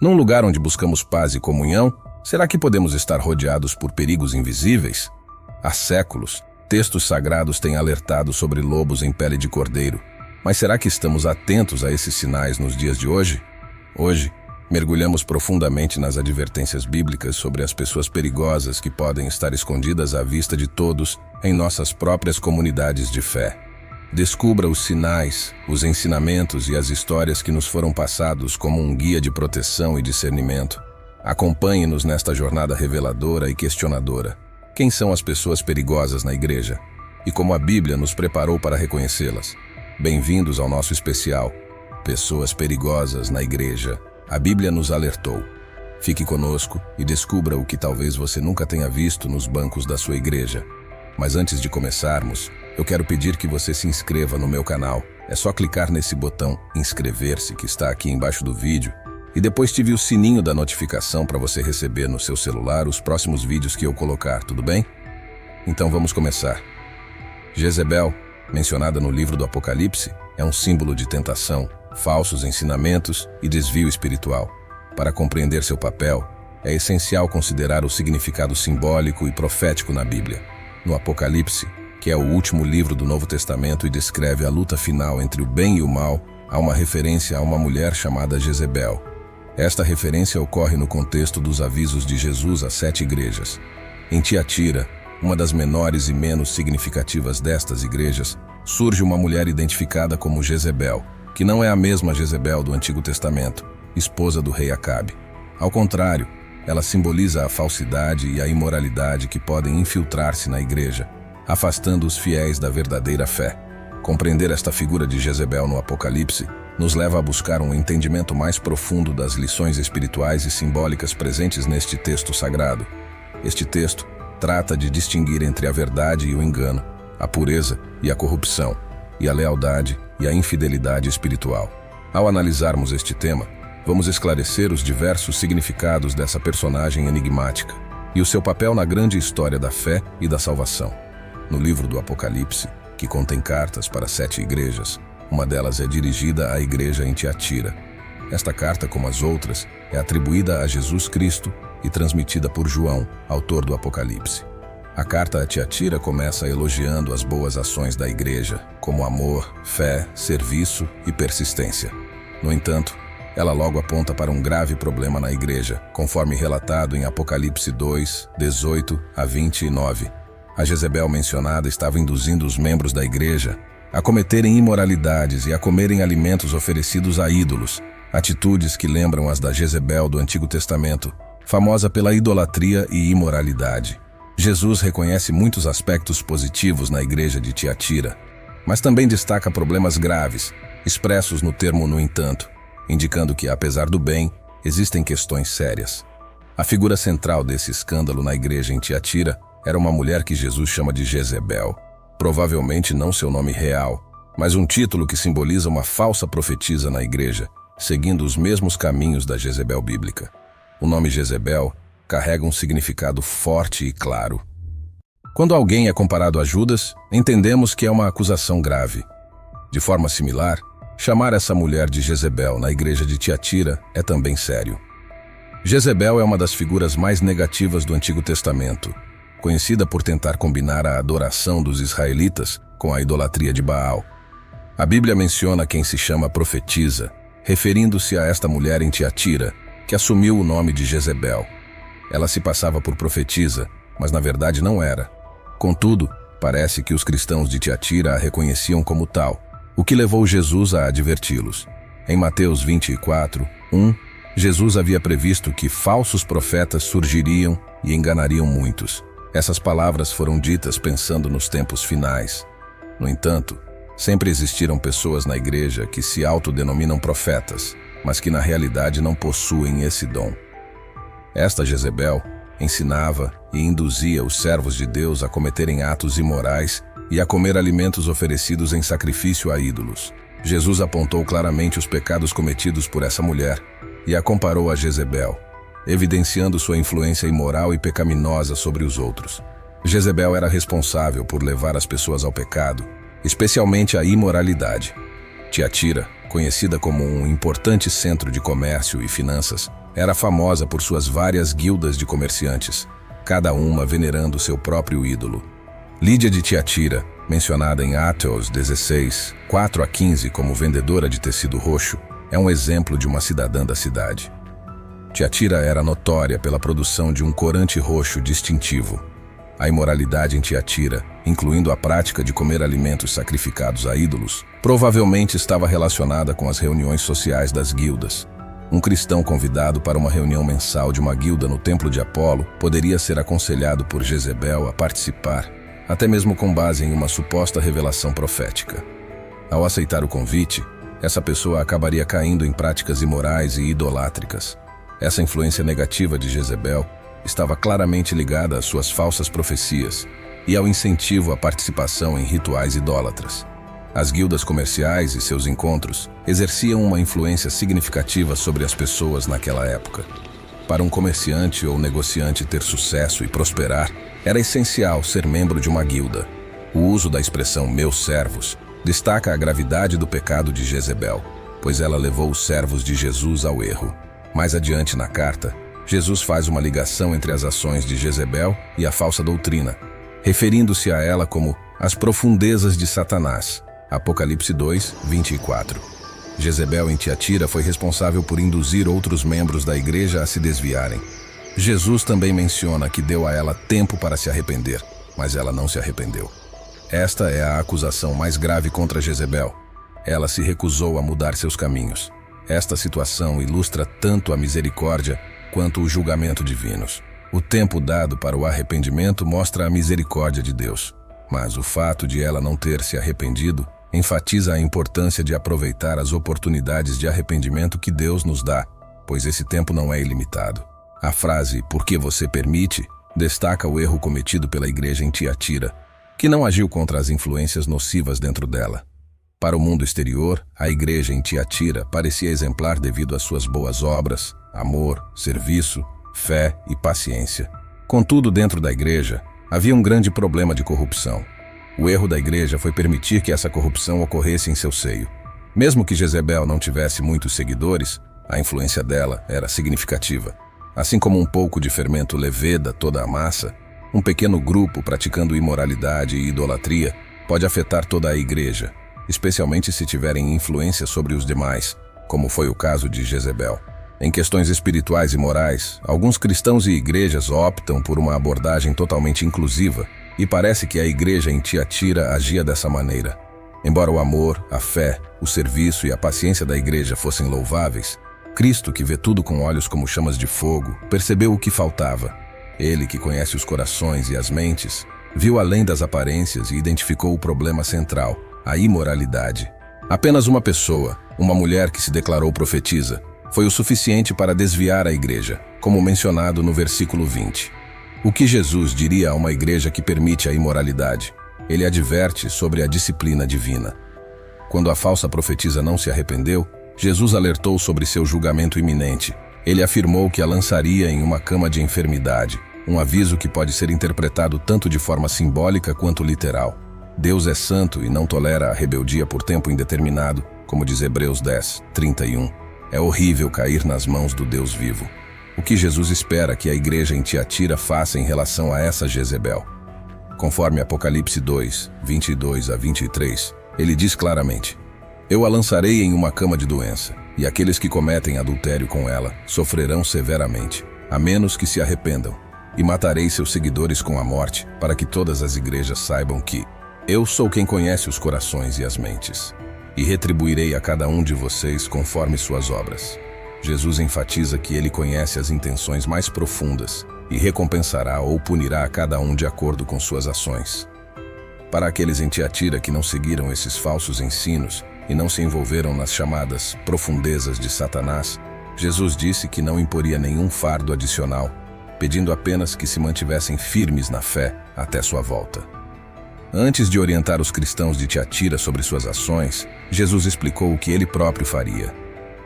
Num lugar onde buscamos paz e comunhão, será que podemos estar rodeados por perigos invisíveis? Há séculos, textos sagrados têm alertado sobre lobos em pele de cordeiro. Mas será que estamos atentos a esses sinais nos dias de hoje? Hoje, mergulhamos profundamente nas advertências bíblicas sobre as pessoas perigosas que podem estar escondidas à vista de todos em nossas próprias comunidades de fé. Descubra os sinais, os ensinamentos e as histórias que nos foram passados como um guia de proteção e discernimento. Acompanhe-nos nesta jornada reveladora e questionadora. Quem são as pessoas perigosas na igreja? E como a Bíblia nos preparou para reconhecê-las? Bem-vindos ao nosso especial Pessoas Perigosas na Igreja. A Bíblia nos alertou. Fique conosco e descubra o que talvez você nunca tenha visto nos bancos da sua igreja. Mas antes de começarmos, eu quero pedir que você se inscreva no meu canal. É só clicar nesse botão inscrever-se que está aqui embaixo do vídeo e depois ative o sininho da notificação para você receber no seu celular os próximos vídeos que eu colocar, tudo bem? Então vamos começar. Jezebel, mencionada no livro do Apocalipse, é um símbolo de tentação, falsos ensinamentos e desvio espiritual. Para compreender seu papel, é essencial considerar o significado simbólico e profético na Bíblia. No Apocalipse, que é o último livro do Novo Testamento e descreve a luta final entre o bem e o mal, há uma referência a uma mulher chamada Jezebel. Esta referência ocorre no contexto dos avisos de Jesus às 7 igrejas. Em Tiatira, uma das menores e menos significativas destas igrejas, surge uma mulher identificada como Jezebel, que não é a mesma Jezebel do Antigo Testamento, esposa do rei Acabe. Ao contrário, ela simboliza a falsidade e a imoralidade que podem infiltrar-se na igreja, afastando os fiéis da verdadeira fé. Compreender esta figura de Jezebel no Apocalipse nos leva a buscar um entendimento mais profundo das lições espirituais e simbólicas presentes neste texto sagrado. Este texto trata de distinguir entre a verdade e o engano, a pureza e a corrupção, e a lealdade e a infidelidade espiritual. Ao analisarmos este tema, vamos esclarecer os diversos significados dessa personagem enigmática e o seu papel na grande história da fé e da salvação. No livro do Apocalipse, que contém cartas para 7 igrejas, uma delas é dirigida à igreja em Tiatira. Esta carta, como as outras, é atribuída a Jesus Cristo e transmitida por João, autor do Apocalipse. A carta a Tiatira começa elogiando as boas ações da igreja, como amor, fé, serviço e persistência. No entanto, ela logo aponta para um grave problema na igreja, conforme relatado em Apocalipse 2, 18 a 29. A Jezebel mencionada estava induzindo os membros da igreja a cometerem imoralidades e a comerem alimentos oferecidos a ídolos, atitudes que lembram as da Jezebel do Antigo Testamento, famosa pela idolatria e imoralidade. Jesus reconhece muitos aspectos positivos na igreja de Tiatira, mas também destaca problemas graves, expressos no termo "no entanto", indicando que, apesar do bem, existem questões sérias. A figura central desse escândalo na igreja em Tiatira era uma mulher que Jesus chama de Jezebel, provavelmente não seu nome real, mas um título que simboliza uma falsa profetisa na igreja, seguindo os mesmos caminhos da Jezebel bíblica. O nome Jezebel carrega um significado forte e claro. Quando alguém é comparado a Judas, entendemos que é uma acusação grave. De forma similar, chamar essa mulher de Jezebel na igreja de Tiatira é também sério. Jezebel é uma das figuras mais negativas do Antigo Testamento, conhecida por tentar combinar a adoração dos israelitas com a idolatria de Baal. A Bíblia menciona quem se chama profetisa, referindo-se a esta mulher em Tiatira, que assumiu o nome de Jezebel. Ela se passava por profetisa, mas na verdade não era. Contudo, parece que os cristãos de Tiatira a reconheciam como tal, o que levou Jesus a adverti-los. Em Mateus 24, 1, Jesus havia previsto que falsos profetas surgiriam e enganariam muitos. Essas palavras foram ditas pensando nos tempos finais. No entanto, sempre existiram pessoas na igreja que se autodenominam profetas, mas que na realidade não possuem esse dom. Esta Jezebel ensinava e induzia os servos de Deus a cometerem atos imorais e a comer alimentos oferecidos em sacrifício a ídolos. Jesus apontou claramente os pecados cometidos por essa mulher e a comparou a Jezebel, evidenciando sua influência imoral e pecaminosa sobre os outros. Jezebel era responsável por levar as pessoas ao pecado, especialmente à imoralidade. Tiatira, conhecida como um importante centro de comércio e finanças, era famosa por suas várias guildas de comerciantes, cada uma venerando seu próprio ídolo. Lídia de Tiatira, mencionada em Atos 16, 4-15 como vendedora de tecido roxo, é um exemplo de uma cidadã da cidade. Tiatira era notória pela produção de um corante roxo distintivo. A imoralidade em Tiatira, incluindo a prática de comer alimentos sacrificados a ídolos, provavelmente estava relacionada com as reuniões sociais das guildas. Um cristão convidado para uma reunião mensal de uma guilda no templo de Apolo poderia ser aconselhado por Jezebel a participar, até mesmo com base em uma suposta revelação profética. Ao aceitar o convite, essa pessoa acabaria caindo em práticas imorais e idolátricas. Essa influência negativa de Jezebel estava claramente ligada às suas falsas profecias e ao incentivo à participação em rituais idólatras. As guildas comerciais e seus encontros exerciam uma influência significativa sobre as pessoas naquela época. Para um comerciante ou negociante ter sucesso e prosperar, era essencial ser membro de uma guilda. O uso da expressão meus servos destaca a gravidade do pecado de Jezebel, pois ela levou os servos de Jesus ao erro. Mais adiante na carta, Jesus faz uma ligação entre as ações de Jezebel e a falsa doutrina, referindo-se a ela como as profundezas de Satanás. Apocalipse 2, 24. Jezebel em Tiatira foi responsável por induzir outros membros da igreja a se desviarem. Jesus também menciona que deu a ela tempo para se arrepender, mas ela não se arrependeu. Esta é a acusação mais grave contra Jezebel. Ela se recusou a mudar seus caminhos. Esta situação ilustra tanto a misericórdia quanto o julgamento divinos. O tempo dado para o arrependimento mostra a misericórdia de Deus, mas o fato de ela não ter se arrependido enfatiza a importância de aproveitar as oportunidades de arrependimento que Deus nos dá, pois esse tempo não é ilimitado. A frase "porque você permite" destaca o erro cometido pela igreja em Tiatira, que não agiu contra as influências nocivas dentro dela. Para o mundo exterior, a igreja em Tiatira parecia exemplar devido às suas boas obras, amor, serviço, fé e paciência. Contudo, dentro da igreja, havia um grande problema de corrupção. O erro da igreja foi permitir que essa corrupção ocorresse em seu seio. Mesmo que Jezebel não tivesse muitos seguidores, a influência dela era significativa. Assim como um pouco de fermento leveda toda a massa, um pequeno grupo praticando imoralidade e idolatria pode afetar toda a igreja, especialmente se tiverem influência sobre os demais, como foi o caso de Jezebel. Em questões espirituais e morais, alguns cristãos e igrejas optam por uma abordagem totalmente inclusiva, e parece que a igreja em Tiatira agia dessa maneira. Embora o amor, a fé, o serviço e a paciência da igreja fossem louváveis, Cristo, que vê tudo com olhos como chamas de fogo, percebeu o que faltava. Ele, que conhece os corações e as mentes, viu além das aparências e identificou o problema central, a imoralidade. Apenas uma pessoa, uma mulher que se declarou profetisa, foi o suficiente para desviar a igreja, como mencionado no versículo 20. O que Jesus diria a uma igreja que permite a imoralidade? Ele adverte sobre a disciplina divina. Quando a falsa profetisa não se arrependeu, Jesus alertou sobre seu julgamento iminente. Ele afirmou que a lançaria em uma cama de enfermidade, um aviso que pode ser interpretado tanto de forma simbólica quanto literal. Deus é santo e não tolera a rebeldia por tempo indeterminado, como diz Hebreus 10, 31. É horrível cair nas mãos do Deus vivo. O que Jesus espera que a igreja em Tiatira faça em relação a essa Jezebel? Conforme Apocalipse 2, 22-23, ele diz claramente: Eu a lançarei em uma cama de doença, e aqueles que cometem adultério com ela sofrerão severamente, a menos que se arrependam, e matarei seus seguidores com a morte, para que todas as igrejas saibam que eu sou quem conhece os corações e as mentes, e retribuirei a cada um de vocês conforme suas obras. Jesus enfatiza que ele conhece as intenções mais profundas e recompensará ou punirá a cada um de acordo com suas ações. Para aqueles em Tiatira que não seguiram esses falsos ensinos e não se envolveram nas chamadas profundezas de Satanás, Jesus disse que não imporia nenhum fardo adicional, pedindo apenas que se mantivessem firmes na fé até sua volta. Antes de orientar os cristãos de Tiatira sobre suas ações, Jesus explicou o que ele próprio faria.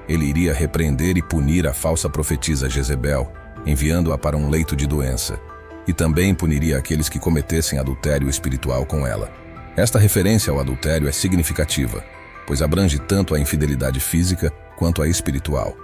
Ele iria repreender e punir a falsa profetisa Jezebel, enviando-a para um leito de doença, e também puniria aqueles que cometessem adultério espiritual com ela. Esta referência ao adultério é significativa. pois abrange tanto a infidelidade física quanto a espiritual.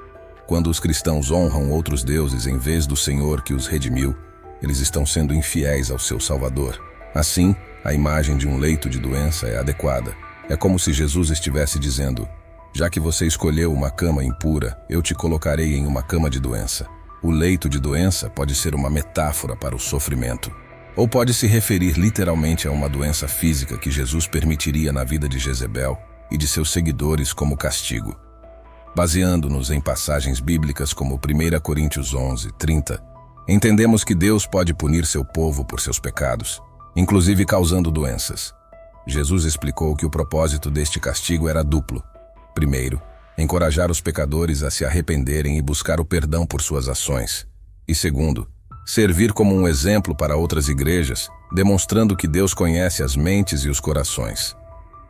Quando os cristãos honram outros deuses em vez do Senhor que os redimiu, eles estão sendo infiéis ao seu Salvador. Assim, a imagem de um leito de doença é adequada. É como se Jesus estivesse dizendo: já que você escolheu uma cama impura, eu te colocarei em uma cama de doença. O leito de doença pode ser uma metáfora para o sofrimento, ou pode se referir literalmente a uma doença física que Jesus permitiria na vida de Jezebel e de seus seguidores como castigo. Baseando-nos em passagens bíblicas como 1 Coríntios 11:30, entendemos que Deus pode punir seu povo por seus pecados, inclusive causando doenças. Jesus explicou que o propósito deste castigo era duplo. Primeiro, encorajar os pecadores a se arrependerem e buscar o perdão por suas ações. E segundo, servir como um exemplo para outras igrejas, demonstrando que Deus conhece as mentes e os corações.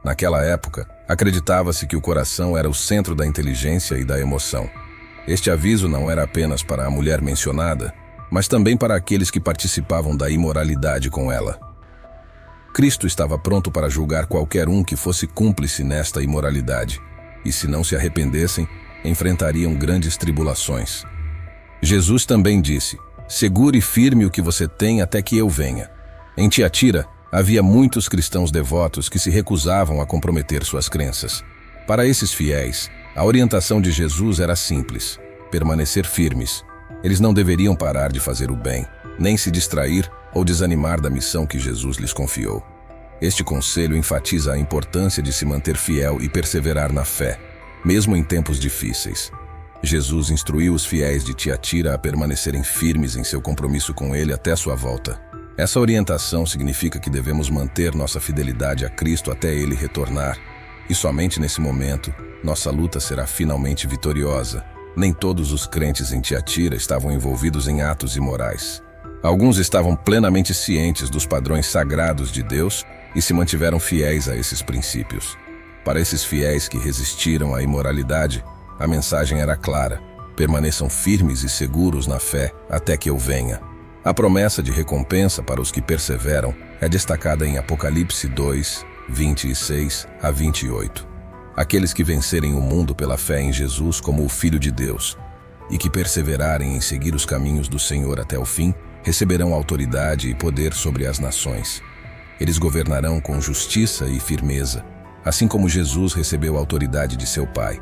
Naquela época, acreditava-se que o coração era o centro da inteligência e da emoção. Este aviso não era apenas para a mulher mencionada, mas também para aqueles que participavam da imoralidade com ela. Cristo estava pronto para julgar qualquer um que fosse cúmplice nesta imoralidade, e se não se arrependessem, enfrentariam grandes tribulações. Jesus também disse: segure firme o que você tem até que eu venha. Em Tiatira, havia muitos cristãos devotos que se recusavam a comprometer suas crenças. Para esses fiéis, a orientação de Jesus era simples: permanecer firmes. Eles não deveriam parar de fazer o bem, nem se distrair ou desanimar da missão que Jesus lhes confiou. Este conselho enfatiza a importância de se manter fiel e perseverar na fé, mesmo em tempos difíceis. Jesus instruiu os fiéis de Tiatira a permanecerem firmes em seu compromisso com ele até sua volta. Essa orientação significa que devemos manter nossa fidelidade a Cristo até ele retornar, e somente nesse momento, nossa luta será finalmente vitoriosa. Nem todos os crentes em Tiatira estavam envolvidos em atos imorais. Alguns estavam plenamente cientes dos padrões sagrados de Deus e se mantiveram fiéis a esses princípios. Para esses fiéis que resistiram à imoralidade, a mensagem era clara: permaneçam firmes e seguros na fé até que eu venha. A promessa de recompensa para os que perseveram é destacada em Apocalipse 2:26-28. Aqueles que vencerem o mundo pela fé em Jesus como o Filho de Deus e que perseverarem em seguir os caminhos do Senhor até o fim, receberão autoridade e poder sobre as nações. Eles governarão com justiça e firmeza, assim como Jesus recebeu a autoridade de seu Pai.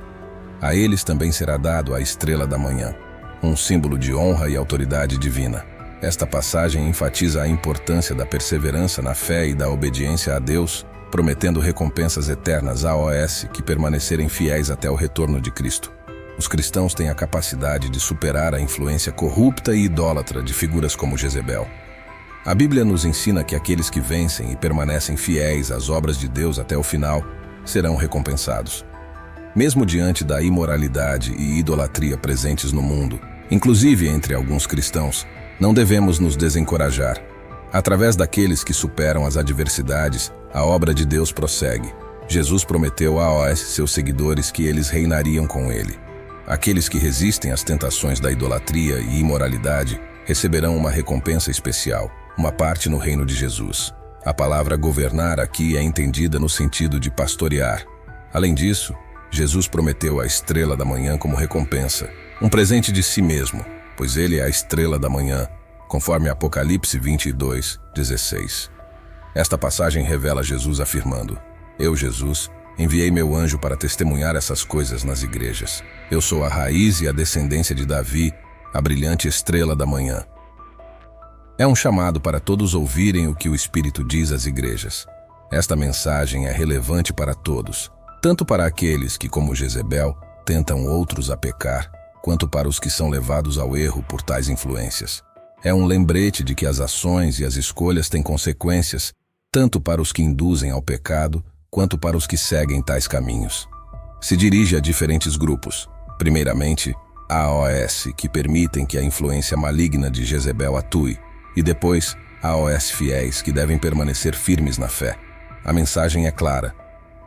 A eles também será dado a estrela da manhã, um símbolo de honra e autoridade divina. Esta passagem enfatiza a importância da perseverança na fé e da obediência a Deus, prometendo recompensas eternas aos que permanecerem fiéis até o retorno de Cristo. Os cristãos têm a capacidade de superar a influência corrupta e idólatra de figuras como Jezebel. A Bíblia nos ensina que aqueles que vencem e permanecem fiéis às obras de Deus até o final serão recompensados. Mesmo diante da imoralidade e idolatria presentes no mundo, inclusive entre alguns cristãos, não devemos nos desencorajar. Através daqueles que superam as adversidades, a obra de Deus prossegue. Jesus prometeu aos seus seguidores que eles reinariam com ele. Aqueles que resistem às tentações da idolatria e imoralidade receberão uma recompensa especial, uma parte no reino de Jesus. A palavra governar aqui é entendida no sentido de pastorear. Além disso, Jesus prometeu a estrela da manhã como recompensa, um presente de si mesmo, pois ele é a estrela da manhã, conforme Apocalipse 22:16. Esta passagem revela Jesus afirmando: eu, Jesus, enviei meu anjo para testemunhar essas coisas nas igrejas. Eu sou a raiz e a descendência de Davi, a brilhante estrela da manhã. É um chamado para todos ouvirem o que o Espírito diz às igrejas. Esta mensagem é relevante para todos, tanto para aqueles que, como Jezebel, tentam outros a pecar, quanto para os que são levados ao erro por tais influências. É um lembrete de que as ações e as escolhas têm consequências, tanto para os que induzem ao pecado, quanto para os que seguem tais caminhos. Se dirige a diferentes grupos. Primeiramente, aos que permitem que a influência maligna de Jezebel atue, e depois, aos fiéis que devem permanecer firmes na fé. A mensagem é clara: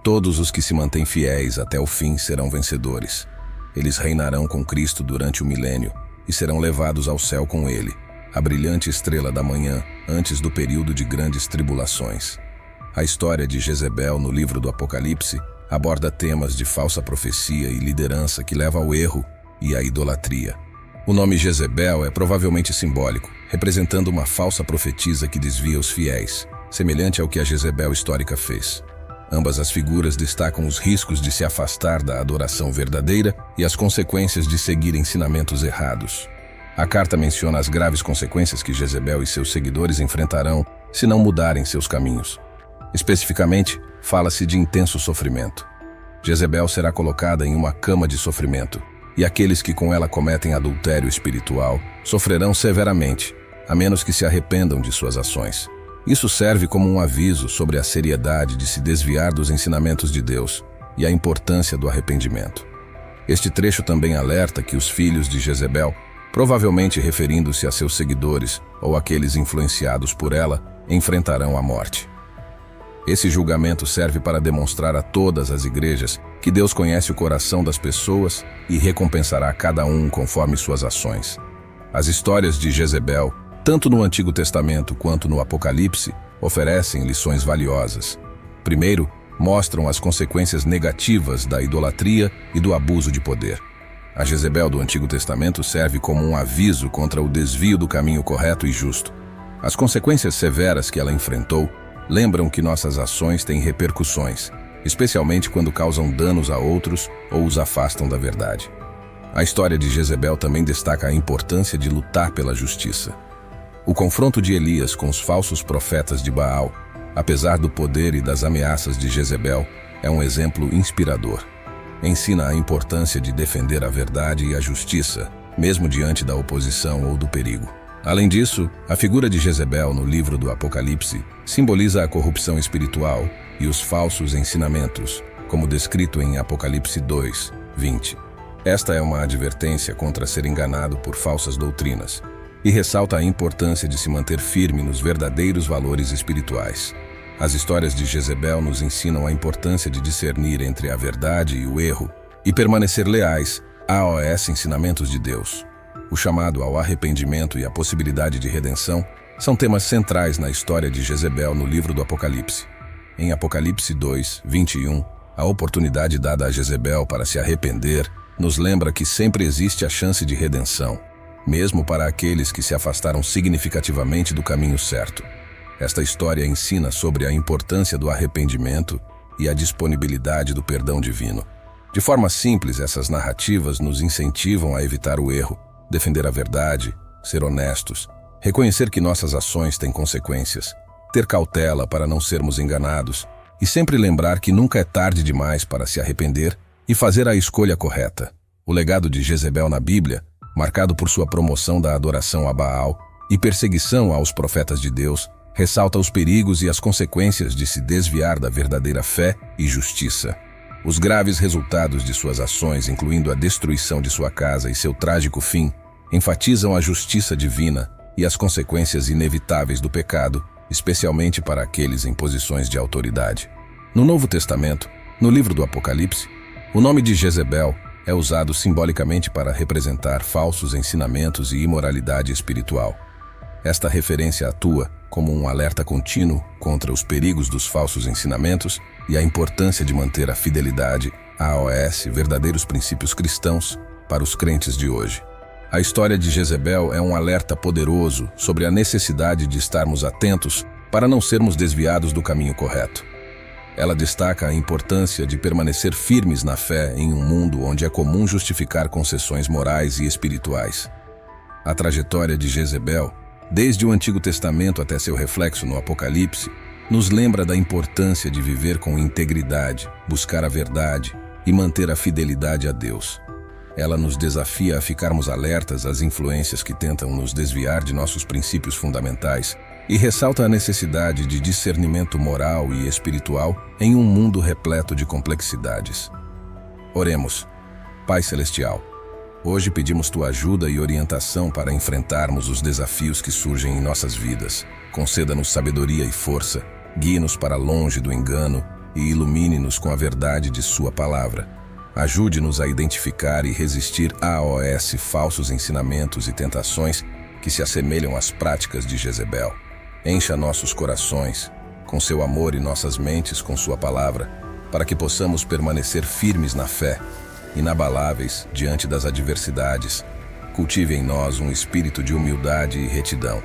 todos os que se mantêm fiéis até o fim serão vencedores. Eles reinarão com Cristo durante o milênio e serão levados ao céu com ele, a brilhante estrela da manhã, antes do período de grandes tribulações. A história de Jezebel no livro do Apocalipse aborda temas de falsa profecia e liderança que leva ao erro e à idolatria. O nome Jezebel é provavelmente simbólico, representando uma falsa profetisa que desvia os fiéis, semelhante ao que a Jezebel histórica fez. Ambas as figuras destacam os riscos de se afastar da adoração verdadeira e as consequências de seguir ensinamentos errados. A carta menciona as graves consequências que Jezebel e seus seguidores enfrentarão se não mudarem seus caminhos. Especificamente, fala-se de intenso sofrimento. Jezebel será colocada em uma cama de sofrimento, e aqueles que com ela cometem adultério espiritual sofrerão severamente, a menos que se arrependam de suas ações. Isso serve como um aviso sobre a seriedade de se desviar dos ensinamentos de Deus e a importância do arrependimento. Este trecho também alerta que os filhos de Jezebel, provavelmente referindo-se a seus seguidores ou aqueles influenciados por ela, enfrentarão a morte. Esse julgamento serve para demonstrar a todas as igrejas que Deus conhece o coração das pessoas e recompensará cada um conforme suas ações. As histórias de Jezebel, tanto no Antigo Testamento quanto no Apocalipse, oferecem lições valiosas. Primeiro, mostram as consequências negativas da idolatria e do abuso de poder. A Jezebel do Antigo Testamento serve como um aviso contra o desvio do caminho correto e justo. As consequências severas que ela enfrentou lembram que nossas ações têm repercussões, especialmente quando causam danos a outros ou os afastam da verdade. A história de Jezebel também destaca a importância de lutar pela justiça. O confronto de Elias com os falsos profetas de Baal, apesar do poder e das ameaças de Jezebel, é um exemplo inspirador. Ensina a importância de defender a verdade e a justiça, mesmo diante da oposição ou do perigo. Além disso, a figura de Jezebel no livro do Apocalipse simboliza a corrupção espiritual e os falsos ensinamentos, como descrito em Apocalipse 2, 20. Esta é uma advertência contra ser enganado por falsas doutrinas e ressalta a importância de se manter firme nos verdadeiros valores espirituais. As histórias de Jezebel nos ensinam a importância de discernir entre a verdade e o erro e permanecer leais aos ensinamentos de Deus. O chamado ao arrependimento e a possibilidade de redenção são temas centrais na história de Jezebel no livro do Apocalipse. Em Apocalipse 2, 21, a oportunidade dada a Jezebel para se arrepender nos lembra que sempre existe a chance de redenção, mesmo para aqueles que se afastaram significativamente do caminho certo. Esta história ensina sobre a importância do arrependimento e a disponibilidade do perdão divino. De forma simples, essas narrativas nos incentivam a evitar o erro, defender a verdade, ser honestos, reconhecer que nossas ações têm consequências, ter cautela para não sermos enganados e sempre lembrar que nunca é tarde demais para se arrepender e fazer a escolha correta. O legado de Jezebel na Bíblia, marcado por sua promoção da adoração a Baal e perseguição aos profetas de Deus, ressalta os perigos e as consequências de se desviar da verdadeira fé e justiça. Os graves resultados de suas ações, incluindo a destruição de sua casa e seu trágico fim, enfatizam a justiça divina e as consequências inevitáveis do pecado, especialmente para aqueles em posições de autoridade. No Novo Testamento, no livro do Apocalipse, o nome de Jezebel é usado simbolicamente para representar falsos ensinamentos e imoralidade espiritual. Esta referência atua como um alerta contínuo contra os perigos dos falsos ensinamentos e a importância de manter a fidelidade aos verdadeiros princípios cristãos para os crentes de hoje. A história de Jezebel é um alerta poderoso sobre a necessidade de estarmos atentos para não sermos desviados do caminho correto. Ela destaca a importância de permanecer firmes na fé em um mundo onde é comum justificar concessões morais e espirituais. A trajetória de Jezebel, desde o Antigo Testamento até seu reflexo no Apocalipse, nos lembra da importância de viver com integridade, buscar a verdade e manter a fidelidade a Deus. Ela nos desafia a ficarmos alertas às influências que tentam nos desviar de nossos princípios fundamentais e ressalta a necessidade de discernimento moral e espiritual em um mundo repleto de complexidades. Oremos. Pai Celestial, hoje pedimos Tua ajuda e orientação para enfrentarmos os desafios que surgem em nossas vidas. Conceda-nos sabedoria e força, guie-nos para longe do engano e ilumine-nos com a verdade de Sua palavra. Ajude-nos a identificar e resistir aos falsos ensinamentos e tentações que se assemelham às práticas de Jezebel. Encha nossos corações com Seu amor e nossas mentes com Sua palavra, para que possamos permanecer firmes na fé, inabaláveis diante das adversidades. Cultive em nós um espírito de humildade e retidão.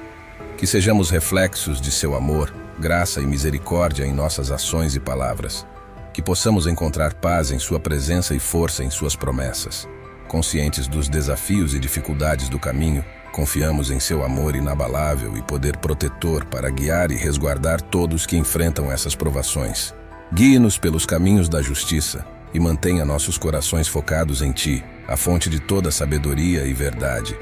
Que sejamos reflexos de seu amor, graça e misericórdia em nossas ações e palavras. Que possamos encontrar paz em sua presença e força em suas promessas. Conscientes dos desafios e dificuldades do caminho, confiamos em seu amor inabalável e poder protetor para guiar e resguardar todos que enfrentam essas provações. Guie-nos pelos caminhos da justiça e mantenha nossos corações focados em Ti, a fonte de toda sabedoria e verdade.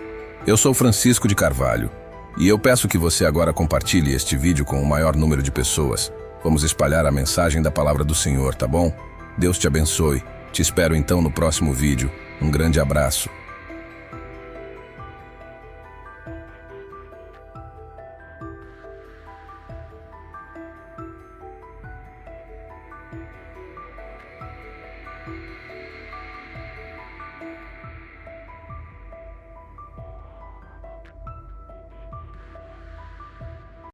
Eu sou Francisco de Carvalho e eu peço que você agora compartilhe este vídeo com o maior número de pessoas. Vamos espalhar a mensagem da palavra do Senhor, tá bom? Deus te abençoe. Te espero então no próximo vídeo. Um grande abraço.